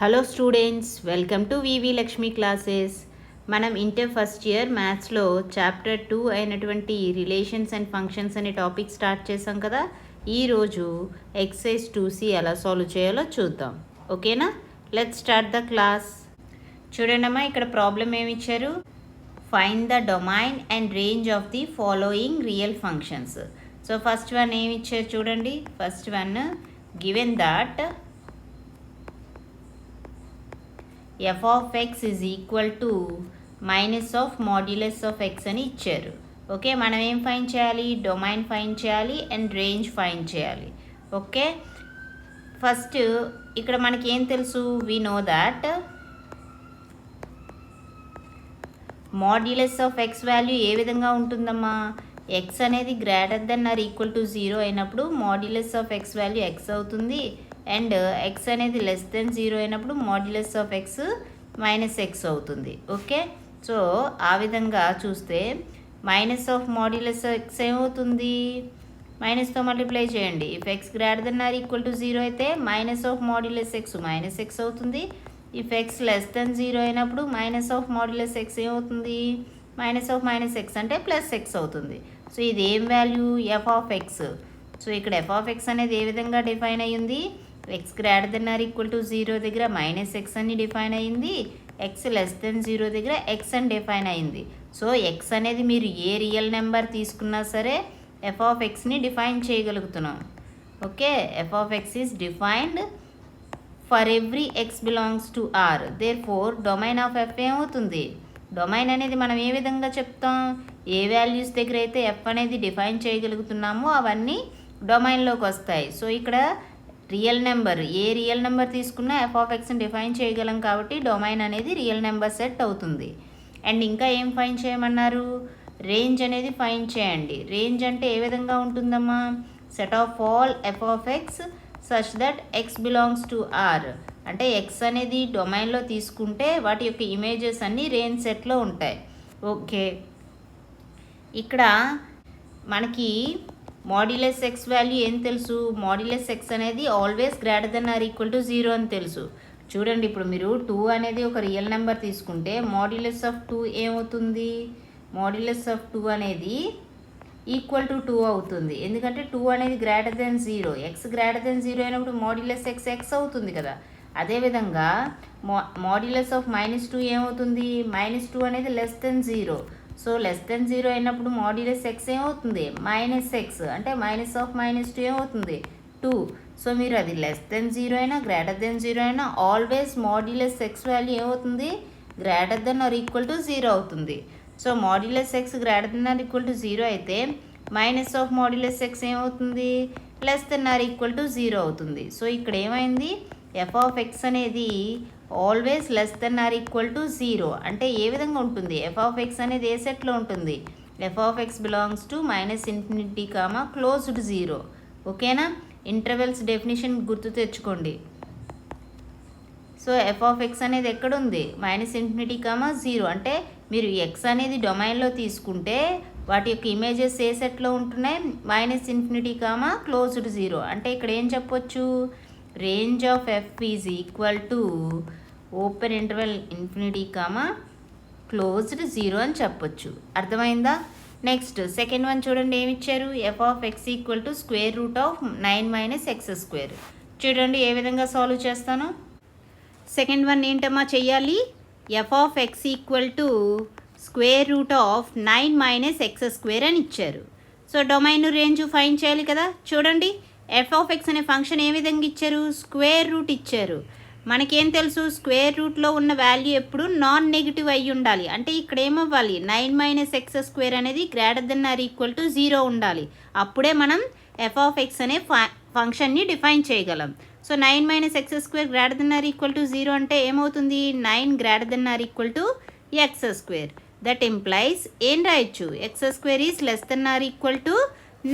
Hello students, welcome to V V Lakshmi classes. మనం inter first year మ్యాథ్స్లో chapter 2 అయినటువంటి relations and functions అనే topic start చేసాం కదా. ఈరోజు ఎక్సర్సైజ్ 2C ఎలా సాల్వ్ చేయాలో చూద్దాం. ఓకేనా? Let's start the class. చూడండమ్మా, ఇక్కడ ప్రాబ్లం ఏమి ఇచ్చారు? Find the domain and range of the following real functions. So first one ఏమి ఇచ్చారు చూడండి. First one, given that f of x is equal to minus of modulus of x అని ఇచ్చారు. Okay, మనం ఏం ఫైండ్ చేయాలి? డొమైన్ ఫైండ్ చేయాలి and range find చేయాలి. ఓకే, ఫస్ట్ ఇక్కడ మనకి ఏం తెలుసు? We know that modulus of x value ఏ విధంగా ఉంటుందమ్మా? ఎక్స్ అనేది greater than or equal to 0 అయినప్పుడు modulus of x value x అవుతుంది. అండ్ ఎక్స్ అనేది లెస్ దెన్ 0 అయినప్పుడు modulus of x minus x అవుతుంది. ఓకే, సో ఆ విధంగా చూస్తే మైనస్ ఆఫ్ మాడ్యులస్ ఎక్స్ ఏమవుతుంది? మైనస్తో మల్టిప్లై చేయండి. If X greater than or equal to 0 అయితే minus of modulus x minus x అవుతుంది. ఇఫ్ ఎక్స్ లెస్ దెన్ 0 అయినప్పుడు మైనస్ ఆఫ్ మాడ్యులస్ ఎక్స్ ఏమవుతుంది? మైనస్ ఆఫ్ మైనస్ ఎక్స్ అంటే ప్లస్ ఎక్స్ అవుతుంది. So ఇది ఏం value? F of x. So ఇక్కడ f of x అనేది ఏ విధంగా డిఫైన్ అయ్యింది? X greater than or equal to 0 దగ్గర మైనస్ ఎక్స్ అని డిఫైన్ అయ్యింది. ఎక్స్ లెస్ దెన్ 0 దగ్గర ఎక్స్ అని డిఫైన్ అయ్యింది. సో ఎక్స్ అనేది మీరు ఏ రియల్ నెంబర్ తీసుకున్నా సరే ఎఫ్ ఆఫ్ ఎక్స్ని డిఫైన్ చేయగలుగుతున్నాం. Okay, f of x is defined for every x belongs to R. Therefore domain of f ఏమవుతుంది? డొమైన్ అనేది మనం ఏ విధంగా చెప్తాం? ఏ వాల్యూస్ దగ్గర అయితే ఎఫ్ అనేది డిఫైన్ చేయగలుగుతున్నామో అవన్నీ డొమైన్లోకి వస్తాయి. సో ఇక్కడ రియల్ నెంబర్, ఏ రియల్ నెంబర్ తీసుకున్నా ఎఫ్ ఆఫ్ ఎక్స్ని డిఫైన్ చేయగలం కాబట్టి డొమైన్ అనేది రియల్ నెంబర్ సెట్ అవుతుంది. అండ్ ఇంకా ఏం ఫైన్ చేయమన్నారు? రేంజ్ అనేది ఫైన్ చేయండి. రేంజ్ అంటే ఏ విధంగా ఉంటుందమ్మా? Set of all f of x such that x belongs to R. అంటే ఎక్స్ అనేది డొమైన్లో తీసుకుంటే వాటి యొక్క ఇమేజెస్ అన్నీ రేంజ్ సెట్లో ఉంటాయి. ఓకే, ఇక్కడ మనకి మాడ్యులస్ ఎక్స్ వాల్యూ ఏం తెలుసు? మాడ్యులస్ ఎక్స్ అనేది always greater than or equal to 0 అని తెలుసు. చూడండి, ఇప్పుడు మీరు 2 అనేది ఒక రియల్ నెంబర్ తీసుకుంటే మాడ్యులస్ ఆఫ్ 2 ఏమవుతుంది? మాడ్యులస్ ఆఫ్ 2 అనేది ఈక్వల్ టు 2 అవుతుంది. ఎందుకంటే 2 అనేది greater than 0. X greater than 0 అయినప్పుడు మాడ్యులస్ ఎక్స్ ఎక్స్ అవుతుంది కదా. అదేవిధంగా మాడ్యులస్ ఆఫ్ -2 ఏమవుతుంది? -2 అనేది less than 0. So less than 0 అయినప్పుడు మాడ్యులస్ ఎక్స్ ఏమవుతుంది? Minus x. అంటే మైనస్ ఆఫ్ -2 ఏమవుతుంది? 2. సో మీరు అది లెస్ దెన్ 0 అయినా గ్రేటర్ దెన్ 0 అయినా ఆల్వేస్ మాడ్యులస్ ఎక్స్ వాల్యూ ఏమవుతుంది? Greater than or equal to 0 అవుతుంది. So modulus x greater than or equal to 0 అయితే మైనస్ ఆఫ్ మాడ్యులస్ ఎక్స్ ఏమవుతుంది? Less than or equal to 0 అవుతుంది. So ఇక్కడ ఏమైంది? F of x అనేది always less than or equal to 0. అంటే ఏ విధంగా ఉంటుంది? ఎఫ్ ఆఫ్ ఎక్స్ అనేది ఏ సెట్లో ఉంటుంది? F of x belongs to -∞, closed 0. ఓకేనా? ఇంటర్వెల్స్ డెఫినేషన్ గుర్తు తెచ్చుకోండి. సో ఎఫ్ ఆఫ్ ఎక్స్ అనేది ఎక్కడుంది? -∞, 0. అంటే మీరు ఎక్స్ అనేది డొమైన్లో తీసుకుంటే వాటి యొక్క ఇమేజెస్ ఏ సెట్లో ఉంటున్నాయి? -∞, క్లోజ్డ్ 0. అంటే ఇక్కడ ఏం చెప్పొచ్చు? Range of f is equal to open interval ∞, closed 0 అని చెప్పొచ్చు. అర్థమైందా? నెక్స్ట్ సెకండ్ వన్ చూడండి, ఏమి ఇచ్చారు? F of x equal to square root of 9 - x². చూడండి ఏ విధంగా సాల్వ్ చేస్తాను. సెకండ్ వన్ ఏంటమ్మా చెయ్యాలి? F of x equal to square root of 9 - x² అని ఇచ్చారు. సో డొమైన్ రేంజ్ ఫైండ్ చేయాలి కదా. చూడండి, ఎఫ్ ఆఫ్ ఎక్స్ అనే ఫంక్షన్ ఏ విధంగా ఇచ్చారు? స్క్వేర్ రూట్ ఇచ్చారు. మనకేం తెలుసు? స్క్వేర్ రూట్లో ఉన్న వాల్యూ ఎప్పుడు నాన్ నెగిటివ్ అయ్యి ఉండాలి. అంటే ఇక్కడ ఏమవ్వాలి? 9 - x² అనేది greater than or equal to 0 ఉండాలి. అప్పుడే మనం ఎఫ్ ఆఫ్ ఎక్స్ అనే ఫంక్షన్ని డిఫైన్ చేయగలం. So 9 - x² greater than or equal to 0 అంటే ఏమవుతుంది? 9 greater than or equal to x². That implies ఏం రాయొచ్చు? x² is less than or equal to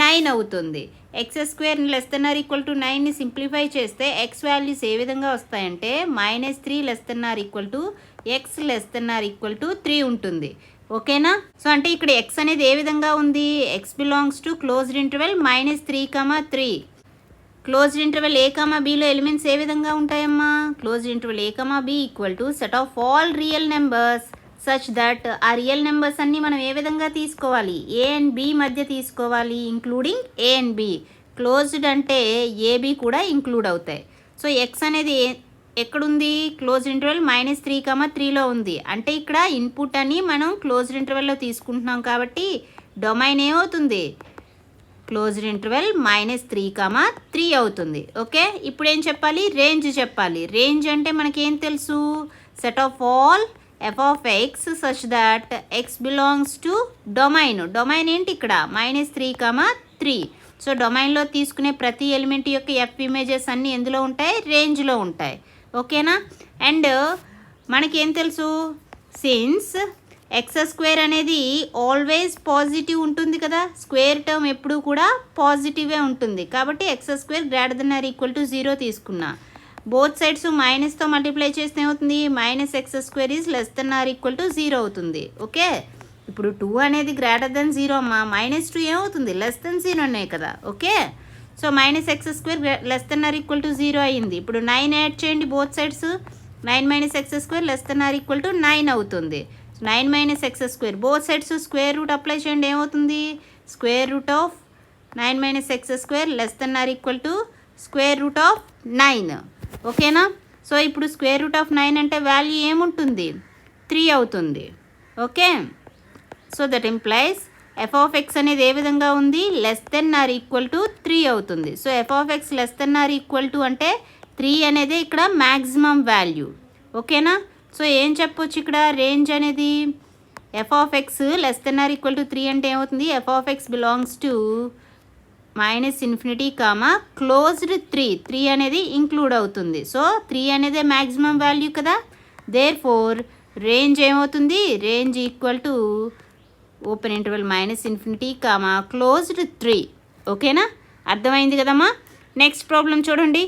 9 అవుతుంది. x² less than or equal to 9ని simplify చేస్తే ఎక్స్ వాల్యూస్ ఏ విధంగా వస్తాయంటే -3 less than or equal to x less than or equal to 3 ఉంటుంది. ఓకేనా? సో అంటే ఇక్కడ ఎక్స్ అనేది ఏ విధంగా ఉంది? X belongs to closed interval -3, 3. Closed interval a comma బీలో ఎలిమెంట్స్ ఏ విధంగా ఉంటాయమ్మా? Closed interval a comma b equal to set of all real numbers such that ఆ రియల్ నెంబర్స్ అన్నీ మనం ఏ విధంగా తీసుకోవాలి? ఏ అండ్ బి మధ్య తీసుకోవాలి, including A and B. Closed అంటే ఏబి కూడా ఇంక్లూడ్ అవుతాయి. సో ఎక్స్ అనేది ఎక్కడుంది? క్లోజ్డ్ ఇంటర్వెల్ -3, 3లో ఉంది. అంటే ఇక్కడ ఇన్పుట్ అని మనం క్లోజ్డ్ ఇంటర్వెల్లో తీసుకుంటున్నాం కాబట్టి డొమైన్ ఏమవుతుంది? క్లోజ్డ్ ఇంటర్వెల్ -3, 3 అవుతుంది. ఓకే, ఇప్పుడు ఏం చెప్పాలి? రేంజ్ చెప్పాలి. రేంజ్ అంటే మనకేం తెలుసు? Set of all f of x such that x belongs to domain. Domain ఏంటి ఇక్కడ? -3, 3. సో డొమైన్లో తీసుకునే ప్రతి ఎలిమెంట్ యొక్క ఎఫ్ ఇమేజెస్ అన్నీ ఎందులో ఉంటాయి? రేంజ్లో ఉంటాయి. ఓకేనా? అండ్ మనకేం తెలుసు? సిన్స్ x² అనేది ఆల్వేస్ పాజిటివ్ ఉంటుంది కదా, స్క్వేర్ టర్మ్ ఎప్పుడు కూడా పాజిటివే ఉంటుంది. కాబట్టి x² ≥ 0 తీసుకున్నా. బోత్ సైడ్స్ మైనస్తో మల్టిప్లై చేస్తే ఏమవుతుంది? -x² ≤ 0 అవుతుంది. ఓకే, ఇప్పుడు 2 అనేది >0 అమ్మా. -2 ఏమవుతుంది? <0 ఉన్నాయి కదా. ఓకే, సో -x² < 0 అయ్యింది. ఇప్పుడు 9 యాడ్ చేయండి బోత్ సైడ్స్. 9 - x² < 9 అవుతుంది. 9 - x² both sides square root apply చేయండి. ఏమవుతుంది? √9 - x² < √9. ఓకేనా? సో ఇప్పుడు √9 అంటే వాల్యూ ఏముంటుంది? 3 అవుతుంది. Okay, so that implies F of x అనేది ఏ విధంగా ఉంది? <3 అవుతుంది. సో ఎఫ్ ఆఫ్ ఎక్స్ < అంటే 3 అనేది ఇక్కడ మ్యాక్సిమం వాల్యూ. ఓకేనా? సో ఏం చెప్పొచ్చు ఇక్కడ? రేంజ్ అనేది ఎఫ్ ఆఫ్ ఎక్స్ < 3 అంటే ఏమవుతుంది? F of x belongs to -∞, closed 3 అనేది ఇంక్లూడ్ అవుతుంది. సో 3 అనేది మ్యాక్సిమం వాల్యూ కదా. దేర్ ఫోర్ రేంజ్ ఏమవుతుంది? Range equal to open interval -∞, closed 3. ఓకేనా? అర్థమైంది కదమ్మా. నెక్స్ట్ ప్రాబ్లం చూడండి.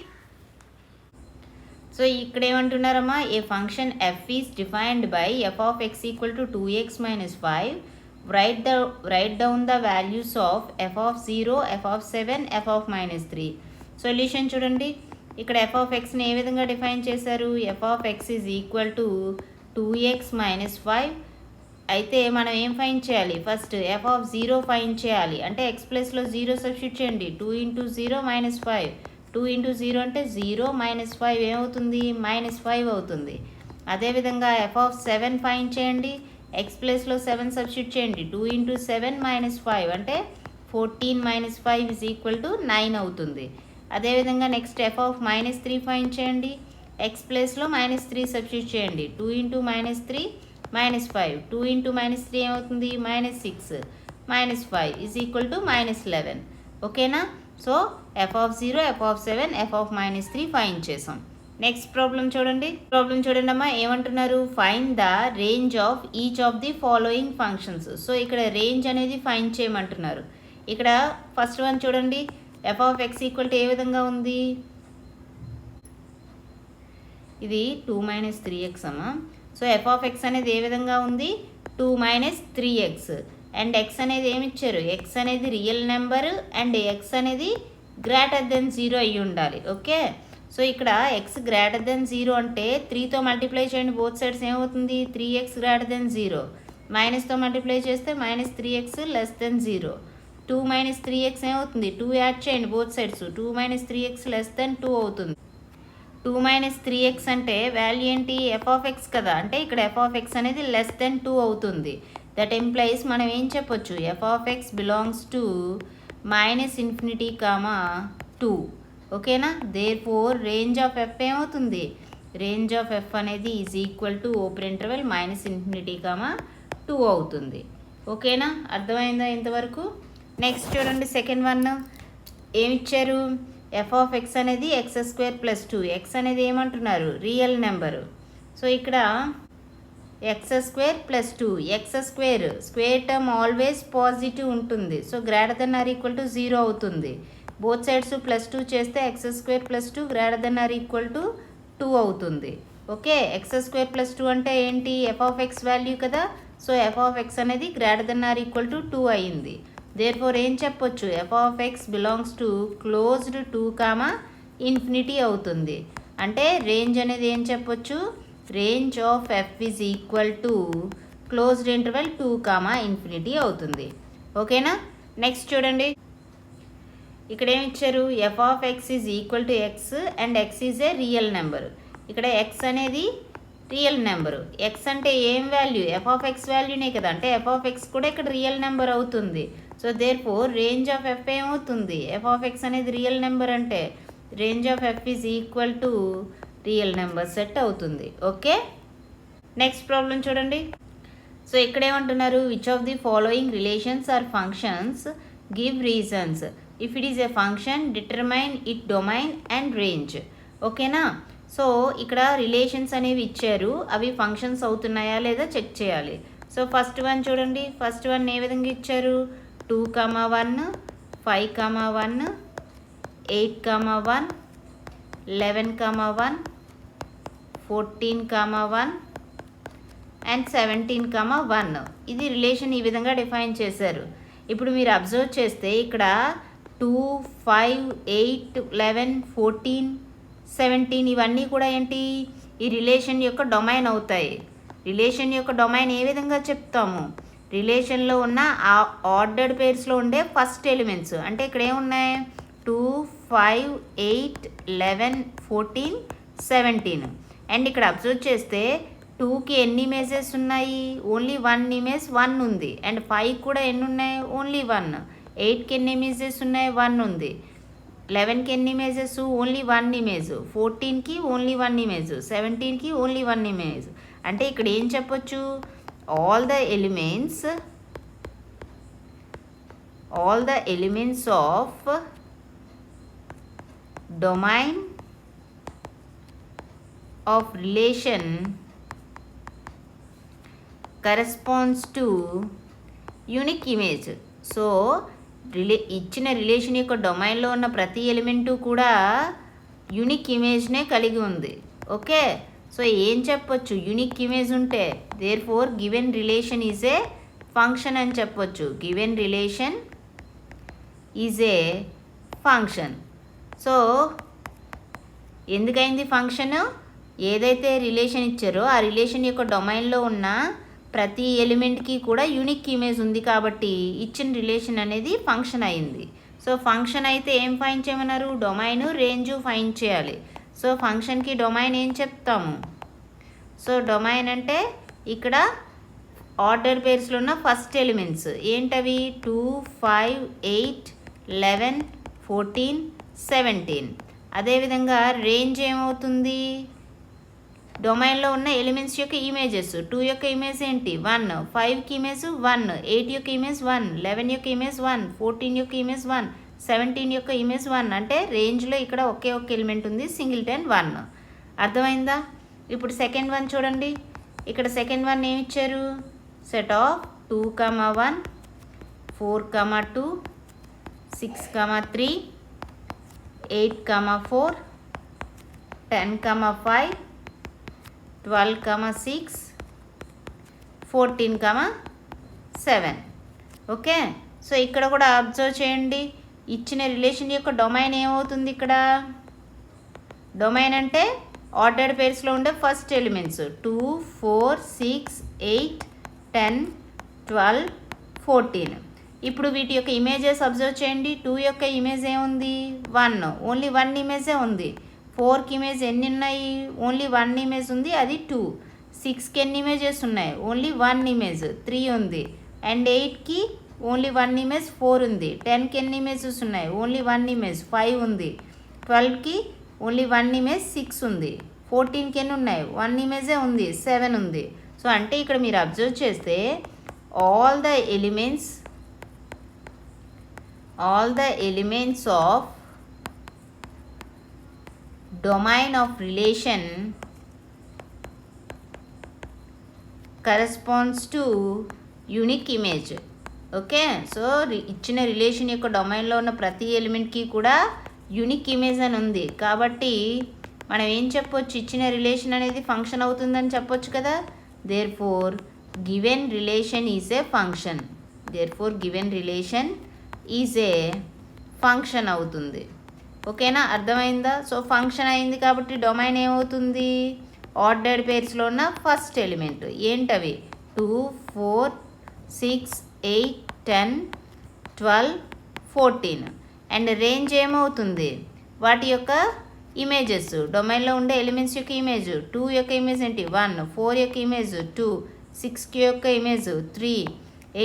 సో ఇక్కడ ఏమంటున్నారమ్మా? A function f is defined by f of x equal to 2x - 5. write down the values of f of 0, f of 7, f of -3. Solution చూడండి. ఇక్కడ f of xని ఏ విధంగా డిఫైన్ చేశారు? f of x is equal to 2x - 5. అయితే మనం ఏం find చేయాలి? First f of 0 fine చేయాలి. అంటే x ప్లస్లో 0 సబ్స్టిట్యూట్ చేయండి. 2 × 0 - 5. 2 × 0 అంటే 0 - 5 ఏమవుతుంది? -5 అవుతుంది. అదేవిధంగా f of 7 ఫైన్ చేయండి. x ప్లస్లో 7 సబ్స్టిట్యూట్ చేయండి. 2 × 7 - 5 అంటే 14 - 5 = 9 అవుతుంది. అదేవిధంగా నెక్స్ట్ f of -3 ఫైన్ చేయండి. x ప్లస్లో -3 సబ్స్టిట్యూట్ చేయండి. 2 × -3 -5. 2 × -3 ఏమవుతుంది? -6 - 5 = -11. ఓకేనా? So f of 0, f of 7, f of -3 find చేసాం. నెక్స్ట్ ప్రాబ్లం చూడండి. అమ్మా, ఏమంటున్నారు? Find the range of each of the following functions. So ఇక్కడ రేంజ్ అనేది ఫైండ్ చేయమంటున్నారు. ఇక్కడ ఫస్ట్ వన్ చూడండి. F of x equal to ఏ విధంగా ఉంది? ఇది 2 - 3x అమ్మా. సో ఎఫ్ ఆఫ్ ఎక్స్ అనేది ఏ విధంగా ఉంది? 2 - 3x. అండ్ ఎక్స్ అనేది ఏమి ఇచ్చారు? ఎక్స్ అనేది రియల్ నెంబర్ అండ్ ఎక్స్ అనేది >0 అయ్యి ఉండాలి. ఓకే, సో ఇక్కడ ఎక్స్ >0 అంటే 3తో మల్టిప్లై చేయండి బోత్ సైడ్స్. ఏమవుతుంది? 3x >0. మైనస్తో మల్టిప్లై చేస్తే -3x <0. 2 - 3x ఏమవుతుంది? 2 యాడ్ చేయండి బోత్ సైడ్స్. 2 - 3x <2 అవుతుంది. 2 - 3x అంటే వాల్యూ ఏంటి? ఎఫ్ ఆఫ్ ఎక్స్ కదా. అంటే ఇక్కడ ఎఫ్ ఆఫ్ ఎక్స్ అనేది <2 అవుతుంది. దట్ ఎంప్లైస్ మనం ఏం చెప్పొచ్చు? F of x belongs to -∞, 2. ఓకేనా? Therefore range of f ఏమవుతుంది? రేంజ్ ఆఫ్ ఎఫ్ అనేది is equal to open interval -∞, 2 అవుతుంది. ఓకేనా? అర్థమైందా ఇంతవరకు? నెక్స్ట్ చూడండి సెకండ్ వన్. ఏమిచ్చారు? ఎఫ్ ఆఫ్ ఎక్స్ అనేది x² + 2. ఎక్స్ అనేది ఏమంటున్నారు? Real number. సో ఇక్కడ x² + 2. x² square term always positive ఉంటుంది. సో > 0 అవుతుంది. బోత్ సైడ్స్ +2 చేస్తే x² + 2 > 2 అవుతుంది. ఓకే, x² + 2 అంటే ఏంటి? ఎఫ్ ఆఫ్ ఎక్స్ వాల్యూ కదా. సో ఎఫ్ ఆఫ్ ఎక్స్ అనేది > 2 అయింది. దేర్ ఫోర్ ఏం చెప్పొచ్చు, f of x belongs to closed 2, infinity అవుతుంది. అంటే రేంజ్ అనేది ఏం చెప్పొచ్చు, range of f is equal to closed interval 2, infinity అవుతుంది. ఓకేనా. నెక్స్ట్ చూడండి, ఇక్కడ ఏమి ఇచ్చారు, F of x is equal to X and X is a real number. ఇక్కడ ఎక్స్ అనేది రియల్ నెంబరు. ఎక్స్ అంటే ఏం వాల్యూ, ఎఫ్ ఆఫ్ ఎక్స్ వాల్యూనే కదా, అంటే ఎఫ్ ఆఫ్ ఎక్స్ కూడా ఇక్కడ రియల్ నెంబర్ అవుతుంది. So therefore range of f ఏమవుతుంది, ఎఫ్ ఆఫ్ ఎక్స్ అనేది రియల్ నెంబర్ అంటే range of f is equal to real number set అవుతుంది. ఓకే. నెక్స్ట్ ప్రాబ్లం చూడండి. సో ఇక్కడ ఏమంటున్నారు, which of the following relations are functions give reasons, if it is a function determine it domain and range. ఓకేనా. So ఇక్కడ relations అనేవి ఇచ్చారు, అవి functions అవుతున్నాయా లేదా చెక్ చేయాలి. సో ఫస్ట్ వన్ చూడండి, ఫస్ట్ వన్ ఏ విధంగా ఇచ్చారు, 2, 1, 5, 1, 8, 1, 11, 1, 14, 1 అండ్ 17, 1. ఇది రిలేషన్ ఈ విధంగా డిఫైన్ చేశారు. ఇప్పుడు మీరు అబ్జర్వ్ చేస్తే ఇక్కడ 2, 5, 8, 11, 14, 17 ఇవన్నీ కూడా ఏంటి, ఈ రిలేషన్ యొక్క డొమైన్ అవుతాయి. రిలేషన్ యొక్క డొమైన్ ఏ విధంగా చెప్తాము, రిలేషన్లో ఉన్న ఆ ఆర్డర్డ్ పేర్స్లో ఉండే ఫస్ట్ ఎలిమెంట్స్. అంటే ఇక్కడ ఏమున్నాయి, 2, 5, 8, 11, 14, 17. అండ్ ఇక్కడ అబ్జర్వ్ చేస్తే 2కి ఎన్ని ఇమేజెస్ ఉన్నాయి, ఓన్లీ 1 ఇమేజ్ 1 ఉంది. అండ్ 5 కూడా ఎన్ని ఉన్నాయి, ఓన్లీ 1. 8కి ఎన్ని ఇమేజెస్ ఉన్నాయి, 1 ఉంది. 11కి ఎన్ని ఇమేజెస్, ఓన్లీ 1 ఇమేజ్. 14కి ఓన్లీ 1 ఇమేజ్. 17కి ఓన్లీ 1 ఇమేజ్. అంటే ఇక్కడ ఏం చెప్పొచ్చు, all the elements of domain of relation corresponds to unique image. So ఇచ్చిన రిలేషన్ యొక్క డొమైన్లో ఉన్న ప్రతి ఎలిమెంటు కూడా యూనిక్ ఇమేజ్నే కలిగి ఉంది. ఓకే. సో ఏం చెప్పొచ్చు, యూనిక్ ఇమేజ్ ఉంటే therefore given relation is a function అని చెప్పొచ్చు. Given relation is a function. So ఎందుకైంది ఫంక్షన్, ఏదైతే రిలేషన్ ఇచ్చారో ఆ రిలేషన్ యొక్క డొమైన్లో ఉన్న ప్రతి ఎలిమెంట్కి కూడా యూనిక్ ఇమేజ్ ఉంది కాబట్టి ఇచ్చిన రిలేషన్ అనేది ఫంక్షన్ అయింది. సో ఫంక్షన్ అయితే ఏం ఫైండ్ చేయమన్నారు, డొమైన్, రేంజ్ ఫైండ్ చేయాలి. సో ఫంక్షన్కి డొమైన్ ఏం చెప్తాము, సో డొమైన్ అంటే ఇక్కడ ఆర్డర్ పేర్స్లో ఉన్న ఫస్ట్ ఎలిమెంట్స్ ఏంటవి, 2, 5, 8, 11, 14, 17. అదేవిధంగా రేంజ్ ఏమవుతుంది, డొమైన్లో ఉన్న ఎలిమెంట్స్ యొక్క ఇమేజెస్. 2 యొక్క ఇమేజ్ ఏంటి, 1. 5కి ఇమేజ్ 1. 8 యొక్క ఇమేజ్ 1. 11 యొక్క ఇమేజ్ 1. 14 యొక్క ఇమేజ్ 1. 17 యొక్క ఇమేజ్ 1. అంటే రేంజ్లో ఇక్కడ ఒకే ఒక ఎలిమెంట్ ఉంది, సింగిల్టన్ 1. అర్థమైందా. ఇప్పుడు సెకండ్ వన్ చూడండి, ఇక్కడ సెకండ్ వన్ ఏమి ఇచ్చారు, సెట్ ఆఫ్ 2, 1, 4, 2, 6, 3, 8, 4, 10, 5, 12, 6, 14, 7. ఓకే. సో ఇక్కడ కూడా అబ్జర్వ్ చేయండి, ఇచ్చిన రిలేషన్ యొక్క డొమైన్ ఏమవుతుంది, ఇక్కడ డొమైన్ అంటే ఆర్డర్డ్ పేర్స్లో ఉండే ఫస్ట్ ఎలిమెంట్స్ 2, 4, 6, 8, 10, 12, 14. ఇప్పుడు వీటి యొక్క ఇమేజెస్ అబ్జర్వ్ చేయండి. 2 యొక్క ఇమేజ్ ఏముంది, 1. ఓన్లీ 1 ఇమేజే ఉంది. 4కి ఇమేజ్ ఎన్ని ఉన్నాయి, ఓన్లీ 1 ఇమేజ్ ఉంది, అది 2. 6కి ఎన్ని ఇమేజెస్ ఉన్నాయి, ఓన్లీ 1 ఇమేజ్, 3 ఉంది. అండ్ 8కి ఓన్లీ 1 ఇమేజ్, 4 ఉంది. 10కి ఎన్ని ఇమేజెస్ ఉన్నాయి, ఓన్లీ 1 ఇమేజ్, 5 ఉంది. 12కి ఓన్లీ 1 ఇమేజ్, 6 ఉంది. 14కి ఎన్ని ఉన్నాయి, 1 ఇమేజే ఉంది, 7 ఉంది. సో అంటే ఇక్కడ మీరు అబ్జర్వ్ చేస్తే all the elements of domain of relation corresponds to unique image. Okay. So ఇచ్చిన రిలేషన్ యొక్క డొమైన్లో ఉన్న ప్రతి ఎలిమెంట్కి కూడా యూనిక్ ఇమేజ్ అని ఉంది కాబట్టి మనం ఏం చెప్పొచ్చు, ఇచ్చిన రిలేషన్ అనేది ఫంక్షన్ అవుతుందని చెప్పొచ్చు కదా. Therefore given relation is a function. Therefore given relation is a function అవుతుంది. ఓకేనా, అర్థమైందా? సో ఫంక్షన్ అయింది కాబట్టి డొమైన్ ఏమవుతుంది? ఆర్డర్డ్ పేర్స్లో ఉన్న ఫస్ట్ ఎలిమెంట్. ఏంటవి? 2, 4, 6, 8, 10, 12, 14. అండ్ రేంజ్ ఏమవుతుంది? వాటి యొక్క ఇమేజెస్, డొమైన్లో ఉండే ఎలిమెంట్స్ యొక్క ఇమేజ్. 2 యొక్క ఇమేజ్ ఏంటి? 1, 4 యొక్క ఇమేజ్ 2, 6 యొక్క ఇమేజ్ 3,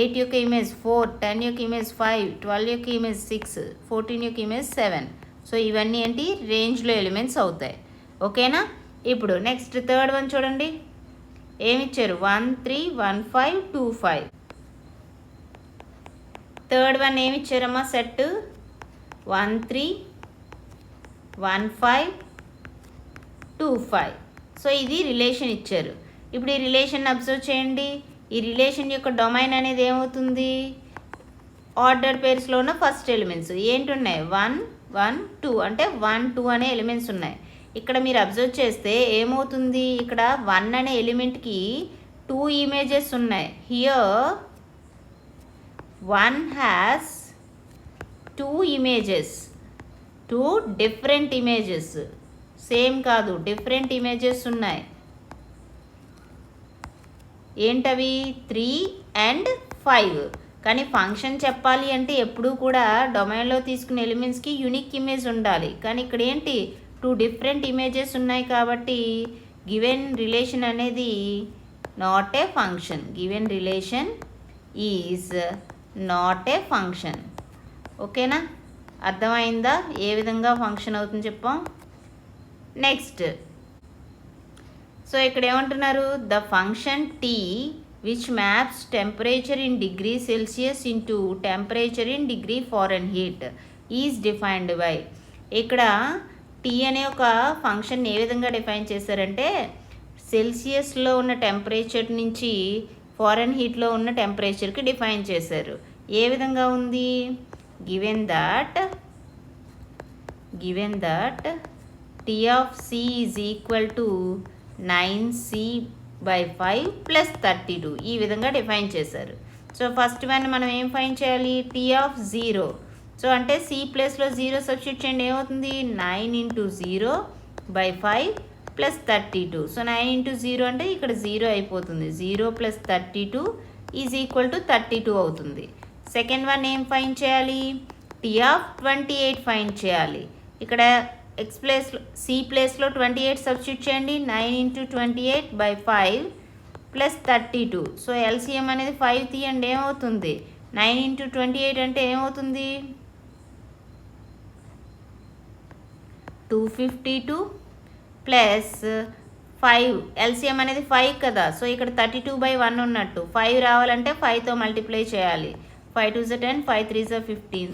8 యొక్క ఇమేజ్ 4, 10 యొక్క ఇమేజ్ 5, 12 యొక్క ఇమేజ్ 6, 14 యొక్క ఇమేజ్ 7. సో ఇవన్నీ ఏంటి? రేంజ్లో ఎలిమెంట్స్ అవుతాయి. ఓకేనా? ఇప్పుడు నెక్స్ట్ థర్డ్ వన్ చూడండి, ఏమిచ్చారు? 1, 3, 1, 5, 2, 5. థర్డ్ వన్ ఏమిచ్చారమ్మా? సెట్ 1, 3, 1, 5, 2, 5. సో ఇది రిలేషన్ ఇచ్చారు. ఇప్పుడు ఈ రిలేషన్ అబ్జర్వ్ చేయండి. ఈ రిలేషన్ యొక్క డొమైన్ అనేది ఏమవుతుంది? ఆర్డర్ పేర్స్లో ఉన్న ఫస్ట్ ఎలిమెంట్స్ ఏంటున్నాయి? 1, 1, 2 అంటే 1, 2 అనే ఎలిమెంట్స్ ఉన్నాయి. ఇక్కడ మీరు అబ్జర్వ్ చేస్తే ఏమవుతుంది? ఇక్కడ 1 అనే ఎలిమెంట్కి 2 ఇమేజెస్ ఉన్నాయి. Here 1 has 2 images, 2 different images. Same కాదు, డిఫరెంట్ ఇమేజెస్ ఉన్నాయి. ఏంటవి? 3 and 5. కానీ ఫంక్షన్ చెప్పాలి అంటే ఎప్పుడూ కూడా డొమైన్లో తీసుకునే ఎలిమెంట్స్కి యూనిక్ ఇమేజ్ ఉండాలి. కానీ ఇక్కడ ఏంటి? 2 డిఫరెంట్ ఇమేజెస్ ఉన్నాయి కాబట్టి గివెన్ రిలేషన్ అనేది not a function. Given relation is not a function. ఓకేనా, అర్థమైందా ఏ విధంగా ఫంక్షన్ అవుతుంది చెప్పాం. నెక్స్ట్, సో ఇక్కడ ఏమంటున్నారు? The function T which maps temperature in degree Celsius into temperature in degree Fahrenheit is defined by. ఇక్కడ T అనే ఒక ఫంక్షన్ ఏ విధంగా డిఫైన్ చేశారంటే సెల్సియస్లో ఉన్న టెంపరేచర్ నుంచి ఫారెన్హీట్లో ఉన్న టెంపరేచర్కి డిఫైన్ చేశారు. ఏ విధంగా ఉంది? Given that T of C is equal to 9c/5 + 32. ఈ విధంగా డిఫైన్ చేశారు. సో ఫస్ట్ వన్ మనం ఏం ఫైన్ చేయాలి? T of 0. సో అంటే సి ప్లేస్లో 0 సబ్స్టిట్యూట్ చేయండి. ఏమవుతుంది? 9 × 0/5 + 32. సో 9 × 0 అంటే ఇక్కడ 0 అయిపోతుంది. 0 + 32 ఈజ్ ఈక్వల్ టు 32 అవుతుంది. సెకండ్ వన్ ఏం ఫైన్ చేయాలి? టీ ఆఫ్ 28 ఫైన్ చేయాలి. ఇక్కడ ఎక్స్ ప్లేస్లో సి ప్లేస్లో 28 సబ్స్టిట్యూట్ చేయండి. 9 × 28/5 + 32. సో ఎల్సిఎం అనేది 5 తీయండి. ఏమవుతుంది? 9 × 28 అంటే ఏమవుతుంది? 252 + 5. ఎల్సిఎం అనేది 5 కదా. సో ఇక్కడ 32/1 ఉన్నట్టు. 5 రావాలంటే 5తో మల్టిప్లై చేయాలి. 5 2 = 10, 5 3 = 15.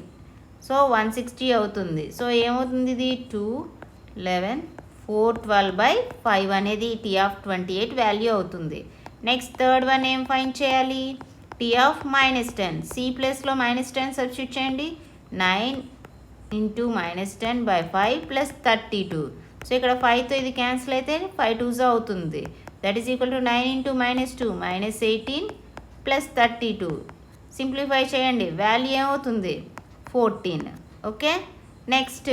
సో 160 అవుతుంది. సో ఏమవుతుంది? ఇది 2 11 412/5 అనేది టీ ఆఫ్ 28 వాల్యూ అవుతుంది. నెక్స్ట్ థర్డ్ వన్ ఏం ఫైన్ చేయాలి? T of -10. సి ప్లేస్లో -10 సబ్స్టిట్యూట్ చేయండి. 9 × -10/5 + 32. సో ఇక్కడ 5తో ఇది క్యాన్సిల్ అయితే 5 2s అవుతుంది. That is equal to 9 × -2 -18 + 32. Simplify చేయండి. వాల్యూ ఏమవుతుంది? 14. ఓకే, నెక్స్ట్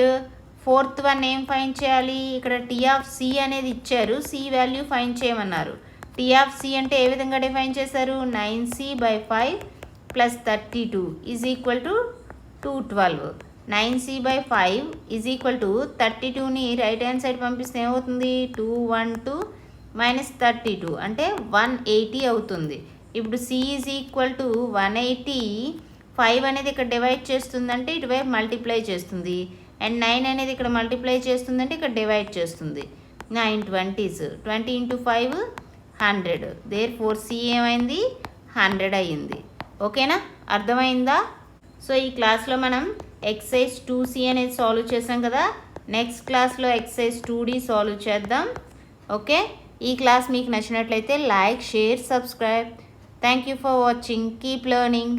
ఫోర్త్ వన్ ఏం ఫైన్ చేయాలి? ఇక్కడ టీ ఆఫ్ సి అనేది ఇచ్చారు. సి వాల్యూ ఫైన్ చేయమన్నారు. టీ ఆఫ్ సి అంటే ఏ విధంగా డిఫైన్ చేశారు? 9c/5 + 32 is equal to 212. 9c/5 ఈజ్ ఈక్వల్ టు 32ని రైట్ హ్యాండ్ సైడ్ పంపిస్తే ఏమవుతుంది? 212 - 32 అంటే 180 అవుతుంది. ఇప్పుడు సి ఈజ్ ఈక్వల్ టు 180. 5 అనేది ఇక్కడ డివైడ్ చేస్తుందంటే ఇటువైపు మల్టిప్లై చేస్తుంది. అండ్ 9 అనేది ఇక్కడ మల్టిప్లై చేస్తుందంటే ఇక్కడ డివైడ్ చేస్తుంది. 9 20s. 20 × 5 100. దేర్ఫోర్ సి ఏమైంది? 100 అయ్యింది. ఓకేనా, అర్థమైందా? సో ఈ క్లాస్లో మనం ఎక్సర్సైజ్ 2C అనేది సాల్వ్ చేసాం కదా. నెక్స్ట్ క్లాస్లో ఎక్సర్సైజ్ 2D సాల్వ్ చేద్దాం. ఓకే, ఈ క్లాస్ మీకు నచ్చినట్లయితే like, share, subscribe. Thank you for watching. Keep learning.